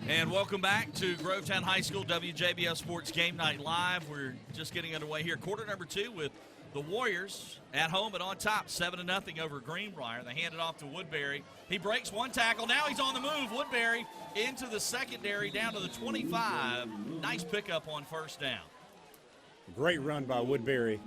And welcome back to Grovetown High School WJBF Sports Game Night Live. We're just getting underway here. Quarter number 2 with the Warriors at home and on top, 7-0 over Greenbrier. They hand it off to Woodbury. He breaks one tackle. Now he's on the move. Woodbury into the secondary down to the 25. Nice pickup on first down. Great run by Woodbury.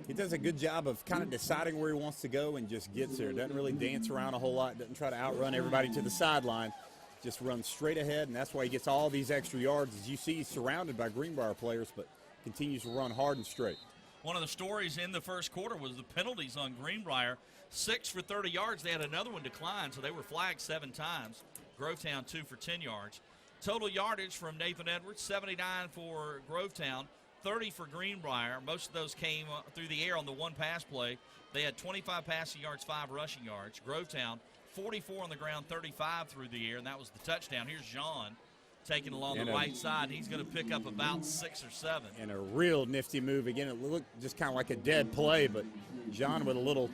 He does a good job of kind of deciding where he wants to go and just gets there. Doesn't really dance around a whole lot. Doesn't try to outrun everybody to the sideline. Just runs straight ahead, and that's why he gets all these extra yards. As you see, he's surrounded by Greenbrier players, but continues to run hard and straight. One of the stories in the first quarter was the penalties on Greenbrier. 6 for 30 yards. They had another one decline, so they were flagged 7 times. Grovetown 2 for 10 yards. Total yardage from Nathan Edwards, 79 for Grovetown, 30 for Greenbrier. Most of those came through the air on the one pass play. They had 25 passing yards, 5 rushing yards. Grovetown 44 on the ground, 35 through the air, and that was the touchdown. Here's Jean taking along the right side. He's going to pick up about 6 or 7. And a real nifty move. Again, it looked just kind of like a dead play, but Jean with a little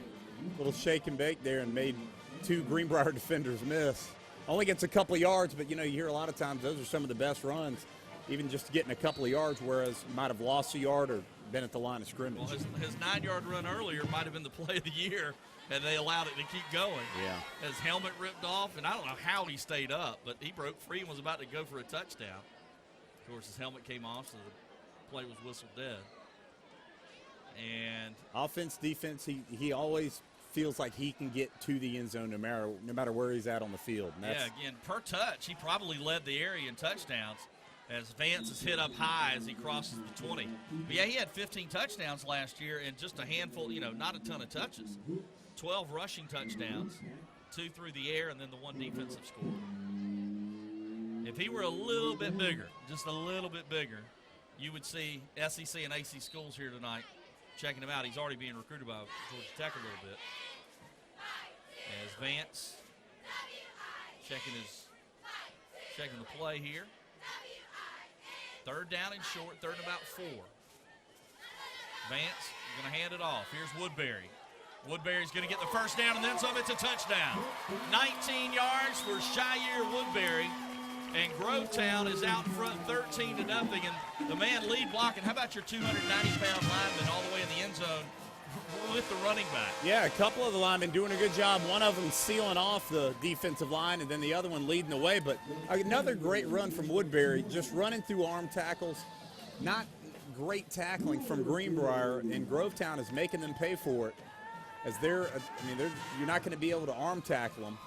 shake and bake there and made 2 Greenbrier defenders miss. Only gets a couple of yards, but, you know, you hear a lot of times those are some of the best runs, even just getting a couple of yards, whereas might have lost a yard or been at the line of scrimmage. Well, his 9-yard run earlier might have been the play of the year, and they allowed it to keep going. Yeah. His helmet ripped off, and I don't know how he stayed up, but he broke free and was about to go for a touchdown. Of course, his helmet came off, so the play was whistled dead. And offense, defense, he always feels like he can get to the end zone no matter where he's at on the field. And yeah, again, per touch, he probably led the area in touchdowns as Vance is hit up high as he crosses the 20. But yeah, he had 15 touchdowns last year and just a handful, you know, not a ton of touches. 12 rushing touchdowns, 2 through the air, and then the 1 defensive score. If he were a little bit bigger, just a little bit bigger, you would see SEC and AC schools here tonight checking him out. He's already being recruited by Georgia Tech a little bit. As Vance checking the play here. 3rd down and short, 3rd and about 4. Vance is going to hand it off. Here's Woodbury. Woodbury's going to get the first down and then some. It's a touchdown. 19 yards for Shire Woodbury. And Grovetown is out in front 13-0. And the man lead blocking. How about your 290-pound lineman all the way in the end zone with the running back? Yeah, a couple of the linemen doing a good job. One of them sealing off the defensive line, and then the other one leading the way. But another great run from Woodbury, just running through arm tackles. Not great tackling from Greenbrier, and Grovetown is making them pay for it. As you're not going to be able to arm tackle them.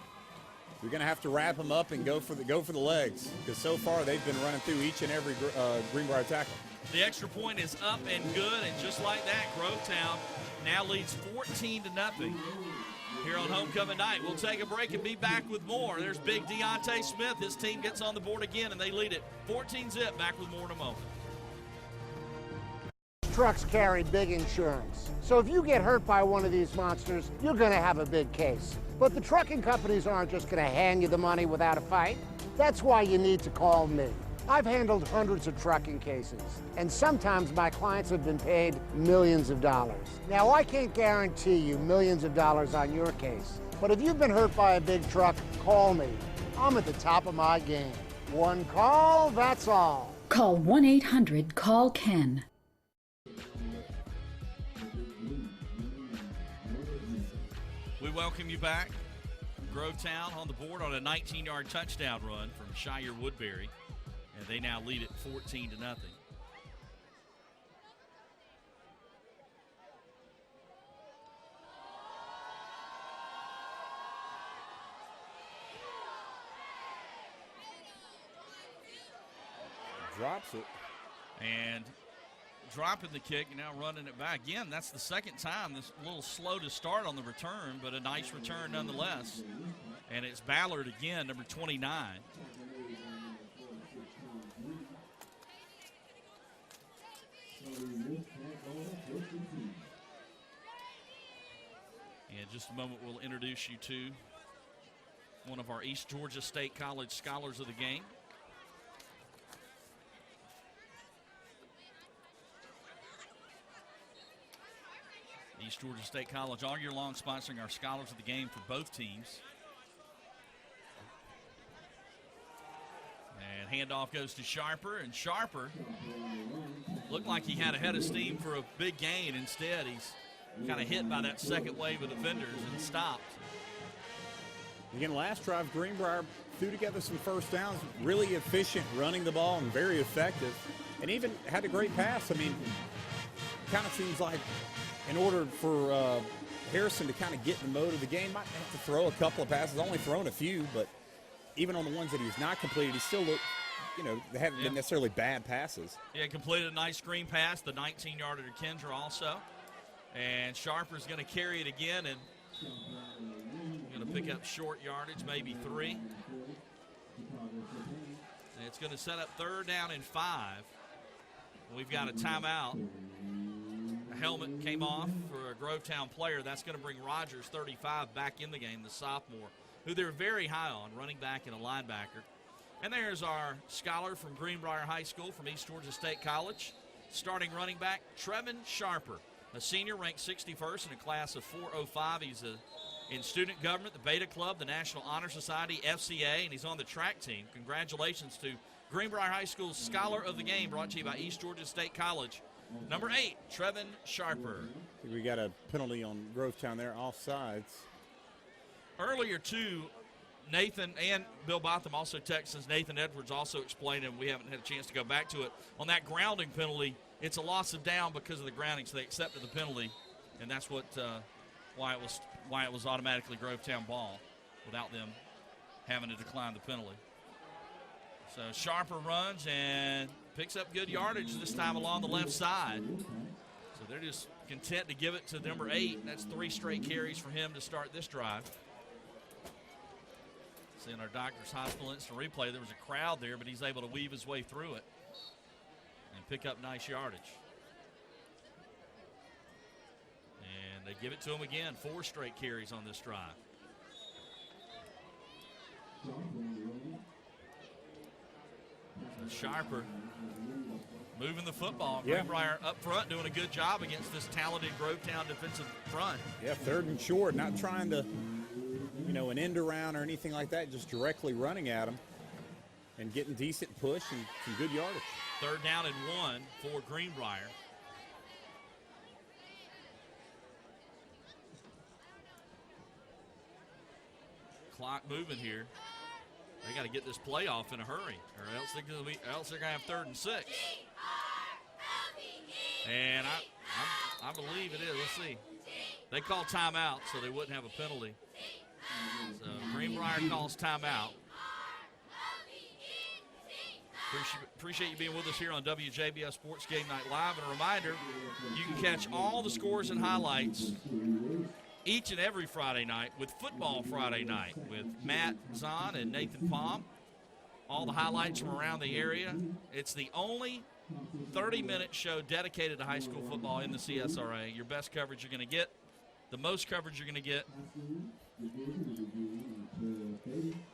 You're going to have to wrap them up and go for the legs, because so far they've been running through each and every Greenbrier tackle. The extra point is up and good, and just like that, Grovetown now leads 14-0 here on homecoming night. We'll take a break and be back with more. There's big Deontay Smith. His team gets on the board again, and they lead it 14-0. Back with more in a moment. Trucks carry big insurance. So if you get hurt by one of these monsters, you're going to have a big case. But the trucking companies aren't just going to hand you the money without a fight. That's why you need to call me. I've handled hundreds of trucking cases, and sometimes my clients have been paid millions of dollars. Now, I can't guarantee you millions of dollars on your case, but if you've been hurt by a big truck, call me. I'm at the top of my game. One call, that's all. Call 1-800-CALL-KEN. We welcome you back. Grovetown on the board on a 19-yard touchdown run from Shire Woodbury, and they now lead it 14-0. Drops it. And dropping the kick and now running it back. Again, that's the second time. This a little slow to start on the return, but a nice return nonetheless. And it's Ballard again, number 29. In just a moment, we'll introduce you to one of our East Georgia State College Scholars of the Game. East Georgia State College all year long sponsoring our Scholars of the Game for both teams. And handoff goes to Sharper, and Sharper looked like he had a head of steam for a big gain. Instead, he's kind of hit by that second wave of defenders and stopped. Again, last drive, Greenbrier threw together some first downs, really efficient running the ball and very effective, and even had a great pass. I mean, kind of seems like in order for Harrison to kind of get in the mode of the game, might have to throw a couple of passes. Only thrown a few, but even on the ones that he's not completed, he still looked, they haven't been necessarily bad passes. Yeah, completed a nice screen pass, the 19-yarder to Kendra also. And Sharper's going to carry it again and going to pick up short yardage, maybe 3. And it's going to set up 3rd down and 5. We've got a timeout. A helmet came off for a Grovetown player. That's going to bring Rogers, 35, back in the game, the sophomore, who they're very high on, running back and a linebacker. And there's our scholar from Greenbrier High School from East Georgia State College, starting running back Trevin Sharper, a senior ranked 61st in a class of 405. He's in student government, the Beta Club, the National Honor Society, FCA, and he's on the track team. Congratulations to Greenbrier High School's Scholar of the Game, brought to you by East Georgia State College. Number 8, Trevin Sharper. We got a penalty on Grovetown there, offsides. Earlier, too, Nathan and Bill Botham also texted us. Nathan Edwards also explained, and we haven't had a chance to go back to it. On that grounding penalty, it's a loss of down because of the grounding, so they accepted the penalty, and that's what why it was automatically Grovetown ball without them having to decline the penalty. So Sharper runs and picks up good yardage this time along the left side. So they're just content to give it to number 8. That's 3 straight carries for him to start this drive. See, in our Doctors Hospital instant replay, there was a crowd there, but he's able to weave his way through it and pick up nice yardage. And they give it to him again, 4 straight carries on this drive. So Sharper moving the football. Yeah. Greenbrier up front doing a good job against this talented Grovetown defensive front. Yeah, 3rd and short, not trying to, an end around or anything like that, just directly running at him and getting decent push and some good yardage. 3rd down and 1 for Greenbrier. Clock moving here. They got to get this play off in a hurry, or else they're going to have 3rd and 6. And I believe it is. Let's see. They call timeout, so they wouldn't have a penalty. So Greenbrier calls timeout. Appreciate you being with us here on WJBF Sports Game Night Live. And a reminder, you can catch all the scores and highlights each and every Friday night with Football Friday Night with Matt Zahn and Nathan Palm. All the highlights from around the area. It's the only 30-minute show dedicated to high school football in the CSRA. Your best coverage you're going to get, the most coverage you're going to get.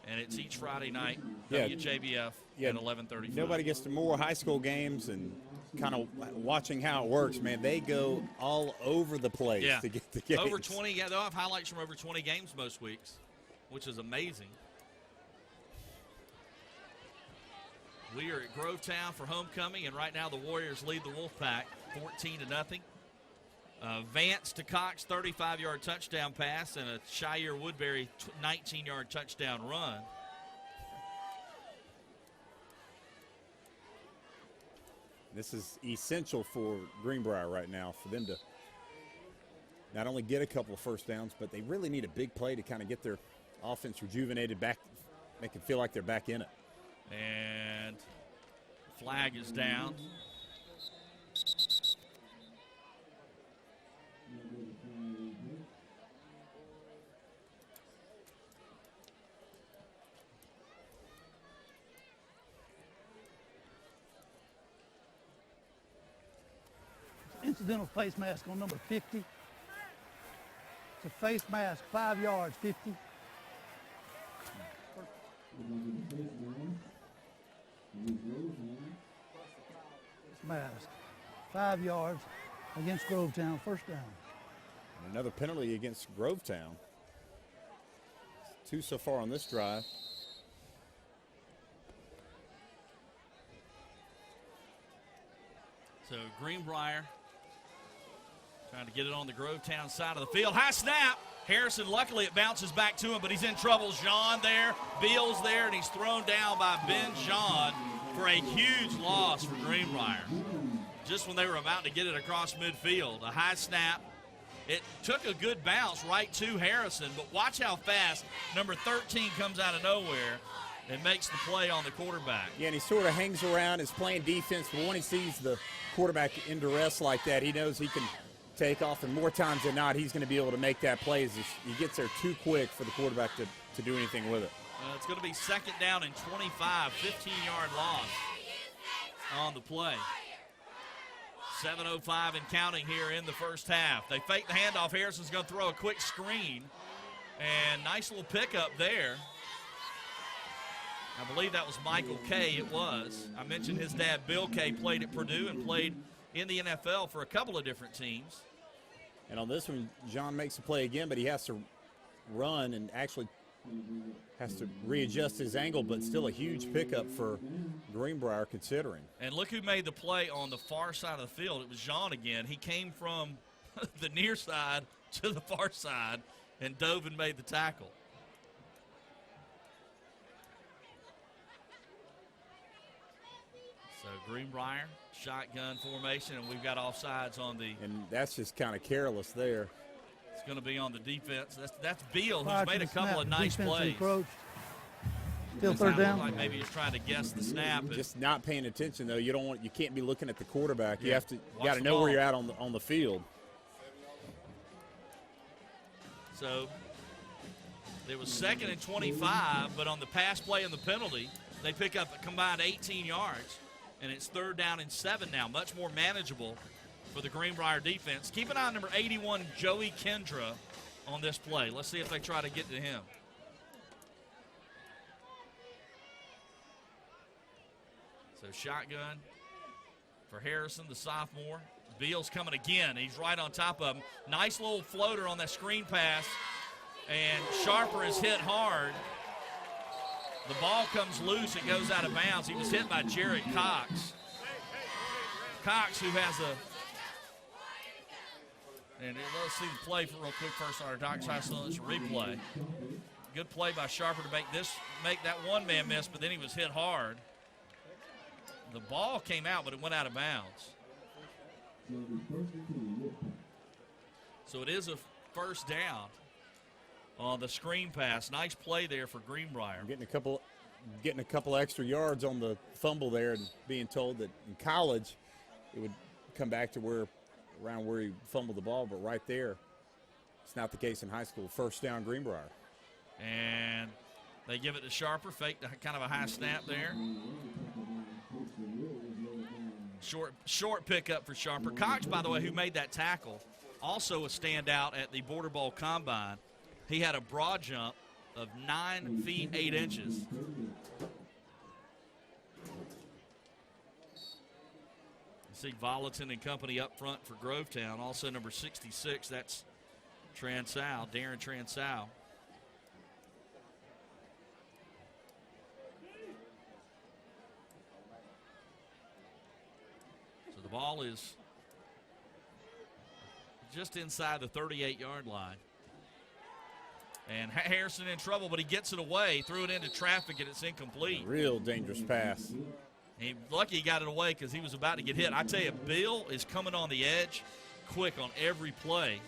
And it's each Friday night, WJBF at 11:35. Nobody gets to more high school games and kind of watching how it works, man. They go all over the place to get the games. Over 20, they'll have highlights from over 20 games most weeks, which is amazing. We are at Grovetown for homecoming, and right now the Warriors lead the Wolfpack 14-0. Vance to Cox, 35-yard touchdown pass, and a Shire Woodbury 19-yard touchdown run. This is essential for Greenbrier right now, for them to not only get a couple of first downs, but they really need a big play to kind of get their offense rejuvenated back, make them feel like they're back in it. And flag is down. Incidental face mask on number 50. It's a face mask, 5 yards, 50. Mask, 5 yards against Grovetown, 1st down. And another penalty against Grovetown. 2 so far on this drive. Greenbrier trying to get it on the Grovetown side of the field. High snap. Harrison, luckily it bounces back to him, but he's in trouble. Jean there, Beals there, and he's thrown down by Ben Jean for a huge loss for Greenbrier. Just when they were about to get it across midfield, a high snap. It took a good bounce right to Harrison, but watch how fast number 13 comes out of nowhere and makes the play on the quarterback. Yeah, and he sort of hangs around, is playing defense, but when he sees the quarterback in duress like that, he knows he can take off, and more times than not, he's going to be able to make that play as he gets there too quick for the quarterback to do anything with it. It's going to be 2nd down and 25, 15-yard loss on the play. 7:05 and counting here in the first half. They fake the handoff. Harrison's going to throw a quick screen, and nice little pickup there. I believe that was Michael Kay. It was. I mentioned his dad, Bill Kay, played at Purdue and played in the NFL for a couple of different teams. And on this one, John makes a play again, but he has to run and actually has to readjust his angle, but still a huge pickup for Greenbrier considering. And look who made the play on the far side of the field. It was Jean again. He came from the near side to the far side and dove and made the tackle. So Greenbrier, shotgun formation, and we've got offsides on the. And that's just kind of careless there. It's going to be on the defense. That's Beal, who's made a couple of nice plays. Still 3rd down. Like maybe he's trying to guess the snap. Just not paying attention though. You can't be looking at the quarterback. Yeah. You got to know where you're at on the field. So it was 2nd and 25, but on the pass play and the penalty, they pick up a combined 18 yards, and it's 3rd down and 7 now. Much more manageable for the Greenbrier defense. Keep an eye on number 81, Joey Kendra, on this play. Let's see if they try to get to him. So shotgun for Harrison, the sophomore. Beal's coming again. He's right on top of him. Nice little floater on that screen pass, and Sharper is hit hard. The ball comes loose. It goes out of bounds. He was hit by Jared Cox. Cox, who has a – and let's see the play for real quick first on our Docs High School. It's a replay. Good play by Sharper to make that one-man miss, but then he was hit hard. The ball came out, but it went out of bounds. So it is a 1st down on the screen pass. Nice play there for Greenbrier. Getting a couple extra yards on the fumble there, and being told that in college it would come back to around where he fumbled the ball, but right there, it's not the case in high school. 1st down, Greenbrier. And they give it to Sharper, faked kind of a high snap there. Short pickup for Sharper. Cox, by the way, who made that tackle, also a standout at the Border Bowl Combine. He had a broad jump of 9 feet 8 inches. You see Volatin and company up front for Grovetown. Also number 66, that's Transal, Darren Transal. So the ball is just inside the 38-yard line. And Harrison in trouble, but he gets it away, threw it into traffic, and it's incomplete. Real dangerous pass. Lucky he got it away because he was about to get hit. I tell you, Bill is coming on the edge quick on every play,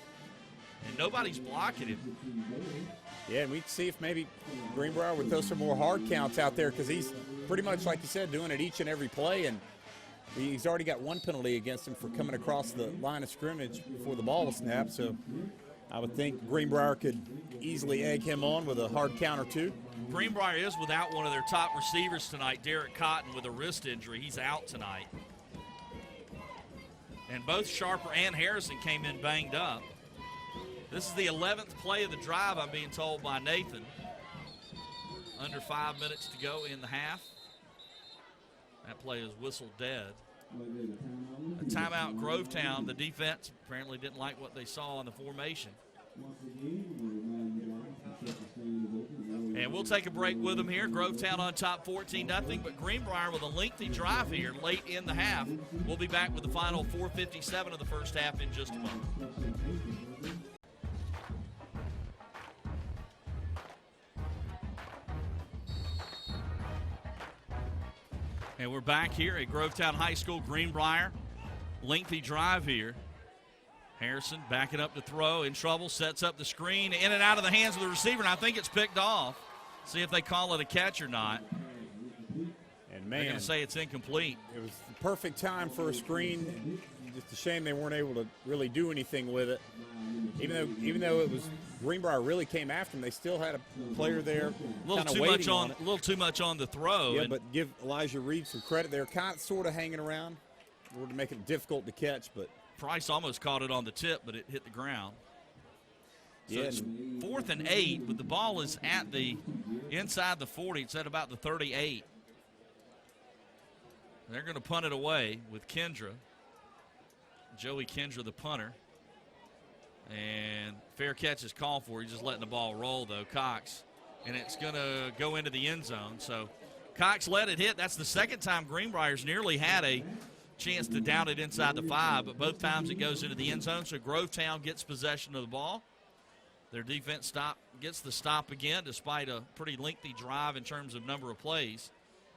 and nobody's blocking him. Yeah, and we'd see if maybe Greenbrier would throw some more hard counts out there, because he's pretty much, like you said, doing it each and every play, and he's already got one penalty against him for coming across the line of scrimmage before the ball was snapped. So I would think Greenbrier could easily egg him on with a hard count or two. Greenbrier is without one of their top receivers tonight, Derek Cotton, with a wrist injury. He's out tonight. And both Sharper and Harrison came in banged up. This is the 11th play of the drive, I'm being told by Nathan. Under 5 minutes to go in the half. That play is whistled dead. A timeout, Grovetown. The defense apparently didn't like what they saw in the formation. And we'll take a break with them here. Grovetown on top 14-0, but Greenbrier with a lengthy drive here late in the half. We'll be back with the final 4:57 of the first half in just a moment. And we're back here at Grovetown High School, Greenbrier. Lengthy drive here. Harrison backing up to throw, in trouble, sets up the screen, in and out of the hands of the receiver, and I think it's picked off. See if they call it a catch or not. And man, they're going to say it's incomplete. It was the perfect time for a screen. Just a shame they weren't able to really do anything with it. Even though it was Greenbrier really came after him, they still had a player there. A little too much on the throw. Yeah, but give Elijah Reed some credit. They're sort of hanging around in order to make it difficult to catch, but Price almost caught it on the tip, but it hit the ground. So yeah, it's 4th and 8, but the ball is at the inside the 40. It's at about the 38. They're going to punt it away with Kendra. Joey Kendra, the punter. And fair catch is called for. He's just letting the ball roll, though, Cox. And it's going to go into the end zone. So Cox let it hit. That's the second time Greenbrier's nearly had a chance to down it inside the 5, but both times it goes into the end zone. So Grovetown gets possession of the ball. Their defense gets the stop again, despite a pretty lengthy drive in terms of number of plays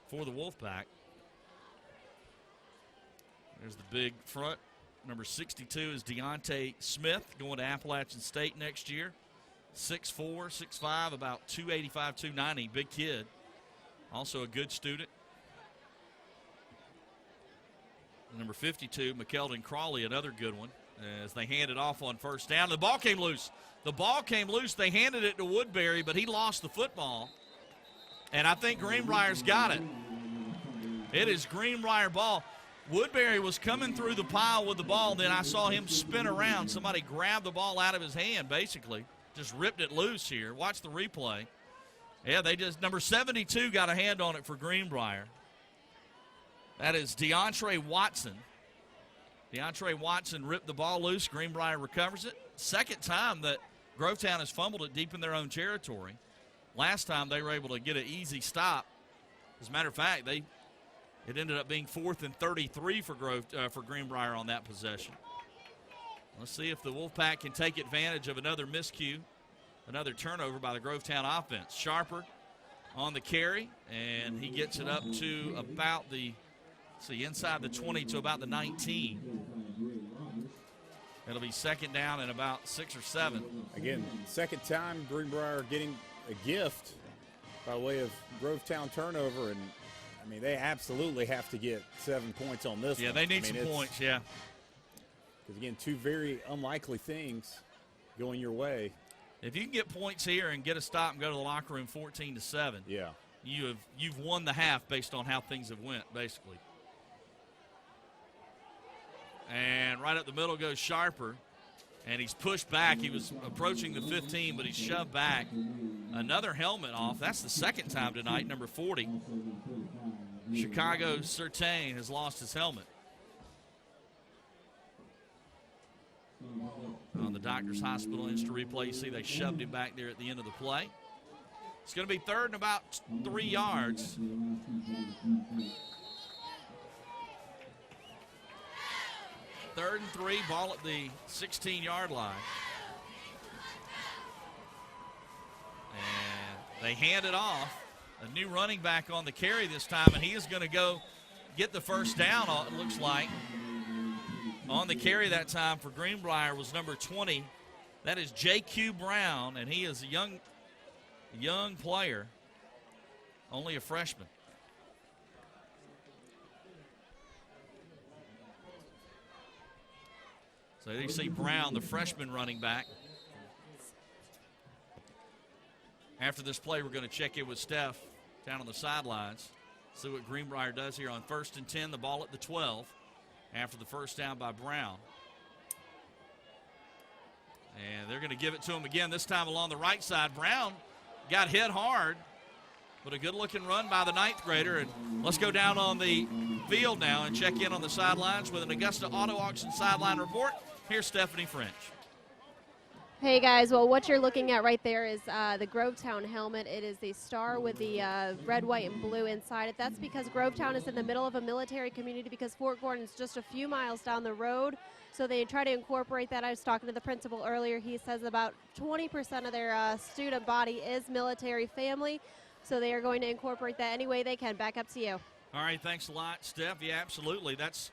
for the Wolfpack. There's the big front. Number 62 is Deontay Smith, going to Appalachian State next year. 6'4", 6'5", about 285, 290, big kid. Also a good student. Number 52, McKeldon Crawley, another good one, as they hand it off on first down. The ball came loose. They handed it to Woodbury, but he lost the football. And I think Greenbrier's got it. It is Greenbrier ball. Woodbury was coming through the pile with the ball. Then I saw him spin around. Somebody grabbed the ball out of his hand, basically. Just ripped it loose here. Watch the replay. Yeah, number 72 got a hand on it for Greenbrier. That is DeAndre Watson. DeAndre Watson ripped the ball loose. Greenbrier recovers it. Second time that Grovetown has fumbled it deep in their own territory. Last time they were able to get an easy stop. As a matter of fact, it ended up being 4th and 33 for Greenbrier on that possession. Let's see if the Wolfpack can take advantage of another miscue, another turnover by the Grovetown offense. Sharper on the carry, and he gets it up to about inside the 20 to about the 19. It'll be second down and about 6 or 7. Again, second time Greenbrier getting a gift by way of Grovetown turnover, and I mean, they absolutely have to get 7 points on this one. Yeah, they need some points, yeah. Because, again, two very unlikely things going your way. If you can get points here and get a stop and go to the locker room 14-7, yeah, you've won the half based on how things have went, basically. And right up the middle goes Sharper, and he's pushed back. He was approaching the 15, but he's shoved back. Another helmet off. That's the second time tonight, number 40. Chicago Certain has lost his helmet. On the Doctors Hospital instant replay, you see they shoved him back there at the end of the play. It's going to be third and about 3 yards. Third and 3, ball at the 16-yard line. And they hand it off. A new running back on the carry this time, and he is going to go get the first down, it looks like. On the carry that time for Greenbrier was number 20. That is J.Q. Brown, and he is a young player, only a freshman. So there you see Brown, the freshman running back. After this play, we're going to check in with Steph down on the sidelines. See what Greenbrier does here on 1st and 10, the ball at the 12 after the first down by Brown. And they're going to give it to him again, this time along the right side. Brown got hit hard, but a good-looking run by the 9th grader. And let's go down on the field now and check in on the sidelines with an Augusta Auto Auction sideline report. Here's Stephanie French. Hey guys, well what you're looking at right there is the Grovetown helmet. It is the star with the red, white, and blue inside it. That's because Grovetown is in the middle of a military community because Fort Gordon's just a few miles down the road. So they try to incorporate that. I was talking to the principal earlier. He says about 20% of their student body is military family. So they are going to incorporate that any way they can. Back up to you. All right, thanks a lot, Steph. Yeah, absolutely. That's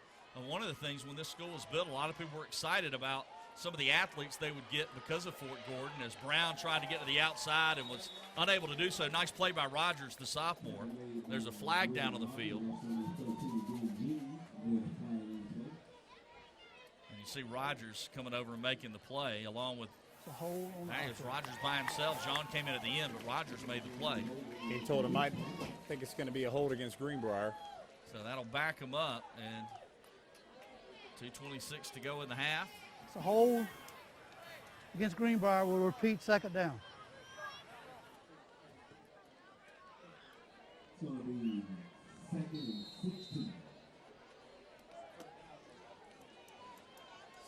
one of the things when this school was built, a lot of people were excited about some of the athletes they would get because of Fort Gordon, as Brown tried to get to the outside and was unable to do so. Nice play by Rogers, the sophomore. There's a flag down on the field. And you see Rogers coming over and making the play along with Rogers by himself. John came in at the end, but Rogers made the play. He told him, I think it's going to be a hold against Greenbrier. So that'll back him up, and 2:26 to go in the half. It's a hold against Greenbrier. We'll repeat second down.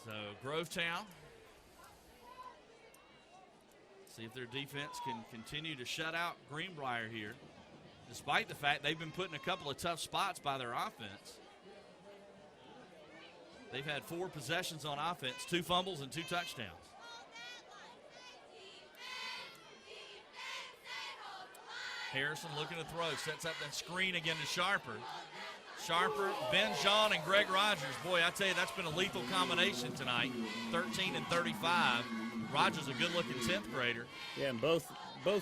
So Grovetown, see if their defense can continue to shut out Greenbrier here, despite the fact they've been put in a couple of tough spots by their offense. They've had 4 possessions on offense, 2 fumbles and 2 touchdowns. Harrison looking to throw, sets up that screen again to Sharper. Sharper, Ben John, and Greg Rogers. Boy, I tell you, that's been a lethal combination tonight. 13 and 35. Rogers a good-looking 10th grader. Yeah, and both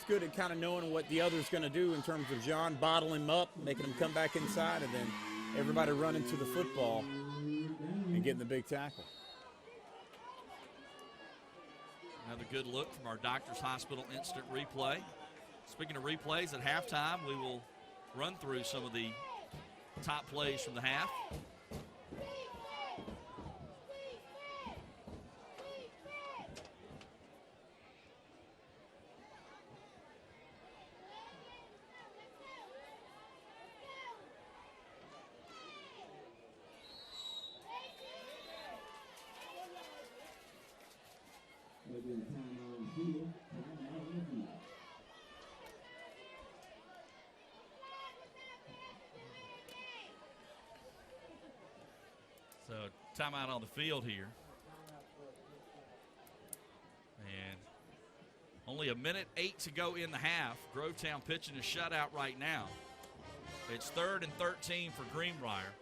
good at kind of knowing what the other's going to do in terms of John bottling him up, making him come back inside, and then everybody running to the football and getting the big tackle. Another good look from our Doctors Hospital instant replay. Speaking of replays, at halftime, we will run through some of the top plays from the half. So timeout on the field here. And only 1:08 to go in the half. Grovetown pitching a shutout right now. It's 3rd and 13 for Greenbrier.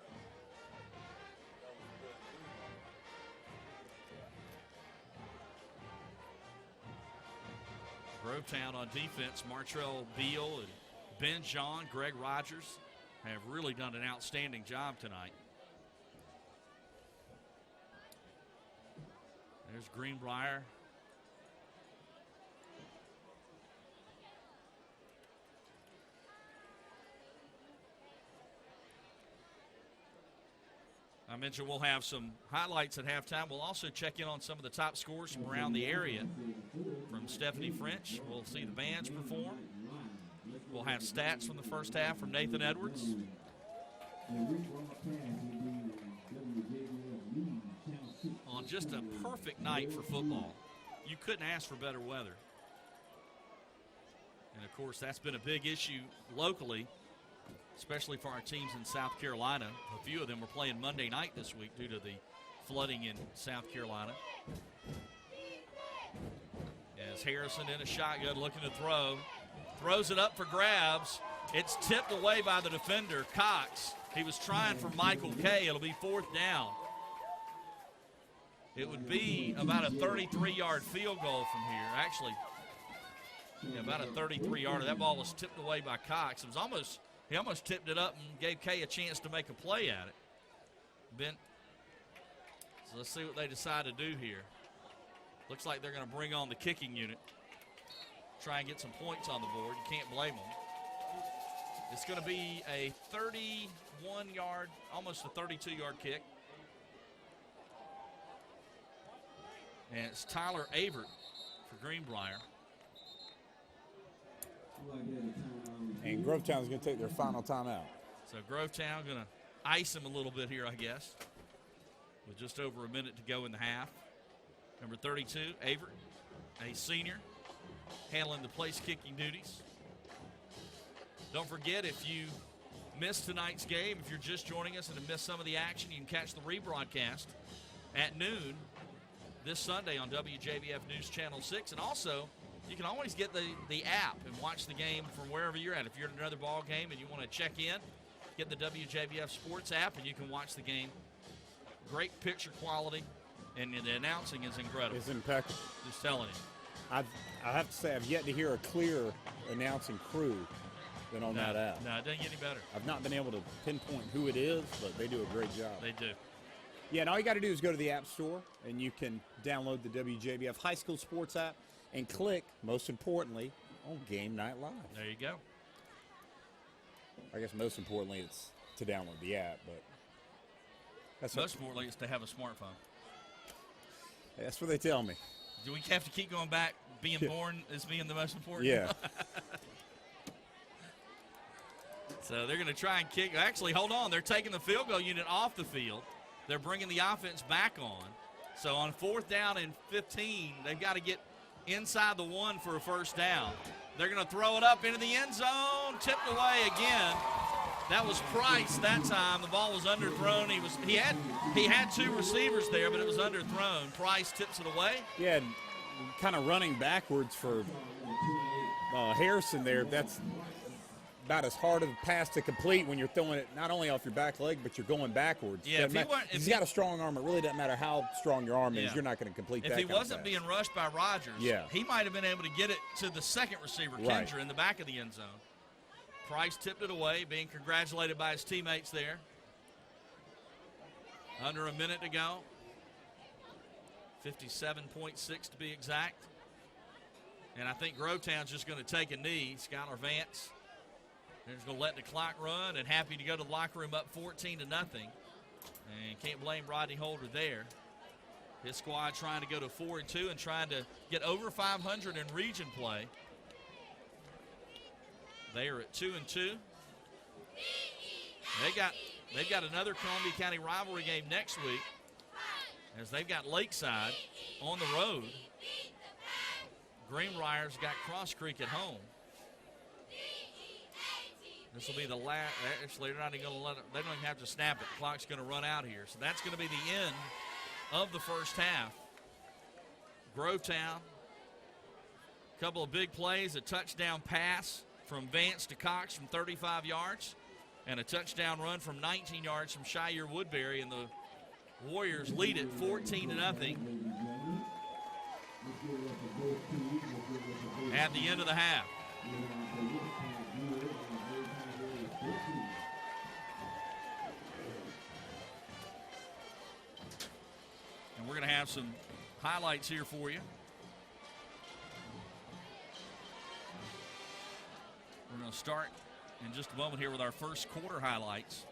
Grovetown on defense, Martrell Beal and Ben John, Greg Rogers have really done an outstanding job tonight. There's Greenbrier. I mentioned we'll have some highlights at halftime. We'll also check in on some of the top scores from around the area. From Stephanie French, we'll see the bands perform. We'll have stats from the first half from Nathan Edwards. On just a perfect night for football. You couldn't ask for better weather. And, of course, that's been a big issue locally, especially for our teams in South Carolina. A few of them were playing Monday night this week due to the flooding in South Carolina. As Harrison in a shotgun looking to throw. Throws it up for grabs. It's tipped away by the defender, Cox. He was trying for Michael Kay. It'll be 4th down. It would be about a 33-yard field goal from here. Actually, yeah, about a 33-yarder. That ball was tipped away by Cox. It was he almost tipped it up and gave Kay a chance to make a play at it. So let's see what they decide to do here. Looks like they're going to bring on the kicking unit. Try and get some points on the board. You can't blame them. It's going to be a 31-yard, almost a 32-yard kick. And it's Tyler Avert for Greenbrier. And Grovetown's going to take their final timeout. So Grovetown going to ice him a little bit here, I guess, with just over a minute to go in the half. Number 32, Avert. a senior, handling the place kicking duties. Don't forget, if you missed tonight's game, if you're just joining us and have missed some of the action, you can catch the rebroadcast at noon this Sunday on WJBF News Channel 6. And also, you can always get the app and watch the game from wherever you're at. If you're at another ball game and you want to check in, get the WJBF Sports app and you can watch the game. Great picture quality, and the announcing is incredible. It's impeccable. Just telling you. I have to say, I've yet to hear a clearer announcing crew than on that app. No, it doesn't get any better. I've not been able to pinpoint who it is, but they do a great job. They do. Yeah, and all you got to do is go to the App Store, and you can download the WJBF High School Sports app and click, most importantly, on Game Night Live. There you go. I guess most importantly, it's to download the app, but that's Most importantly, it's to have a smartphone. That's what they tell me. Do we have to keep going back? Being born is being the most important? Yeah. So they're going to try and kick. Actually, hold on. They're taking the field goal unit off the field. They're bringing the offense back on. So on 4th down and 15, they've got to get inside the 1 for a first down. They're going to throw it up into the end zone. Tipped away again. That was Price that time. The ball was underthrown. He had 2 receivers there, but it was underthrown. Price tips it away. Yeah, kind of running backwards for Harrison there. That's about as hard of a pass to complete when you're throwing it not only off your back leg, but you're going backwards. Yeah, if he's got a strong arm, it really doesn't matter how strong your arm is. You're not going to complete that. If he wasn't being rushed by Rogers, he might have been able to get it to the second receiver, Kendra, in the back of the end zone. Price tipped it away, being congratulated by his teammates there. Under a minute to go. 57.6 to be exact. And I think Grovetown's just going to take a knee. Skylar Vance. They're just going to let the clock run and happy to go to the locker room up 14-0. And can't blame Rodney Holder there. His squad trying to go to 4-2 and trying to get over 500 in region play. They are at 2-2. They've got another Columbia County rivalry game next week, as they've got Lakeside on the road. Greenbrier's got Cross Creek at home. This will be the last. Actually, they're not even going to let it. They don't even have to snap it. The clock's going to run out here. So that's going to be the end of the first half. Grovetown, a couple of big plays, a touchdown pass from Vance to Cox from 35 yards, and a touchdown run from 19 yards from Shire Woodbury, and the Warriors lead it 14-0 at the end of the half. And we're going to have some highlights here for you. We're going to start in just a moment here with our first quarter highlights.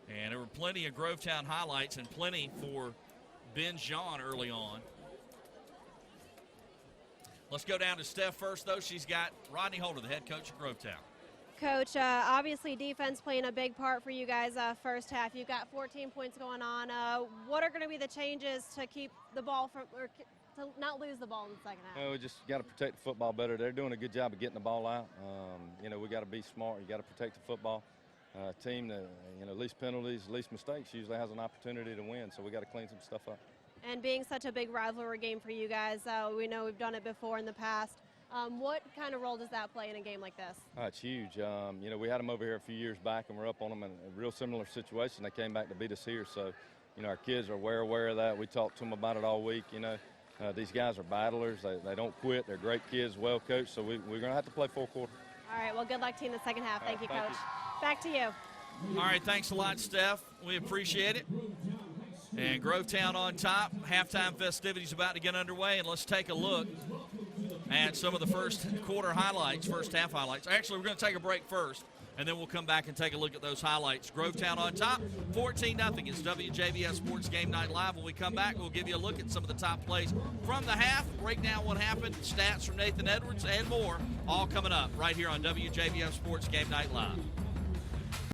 And there were plenty of Grovetown highlights and plenty for Ben Jean early on. Let's go down to Steph first, though. She's got Rodney Holder, the head coach of Grovetown. Coach, obviously defense playing a big part for you guys first half. You've got 14 points going on. What are going to be the changes to keep the ball from, or to not lose the ball in the second half? We just got to protect the football better. They're doing a good job of getting the ball out. We got to be smart. You got to protect the football. Team that, least penalties, least mistakes usually has an opportunity to win. So we got to clean some stuff up. And being such a big rivalry game for you guys, we know we've done it before in the past. What kind of role does that play in a game like this? It's huge. We had them over here a few years back, and we're up on them in a real similar situation. They came back to beat us here. So, our kids are aware of that. We talked to them about it all week. These guys are battlers. They don't quit. They're great kids, well coached. So we're going to have to play full quarter. All right. Well, good luck to you in the second half. Thank you, Coach. Back to you. All right. Thanks a lot, Steph. We appreciate it. And Grovetown on top. Halftime festivities about to get underway. And let's take a look at some of the first quarter highlights, first half highlights. Actually, we're going to take a break first, and then we'll come back and take a look at those highlights. Grovetown on top, 14-0. It's WJBF Sports Game Night Live. When we come back, we'll give you a look at some of the top plays from the half, break down what happened, stats from Nathan Edwards, and more, all coming up right here on WJBF Sports Game Night Live.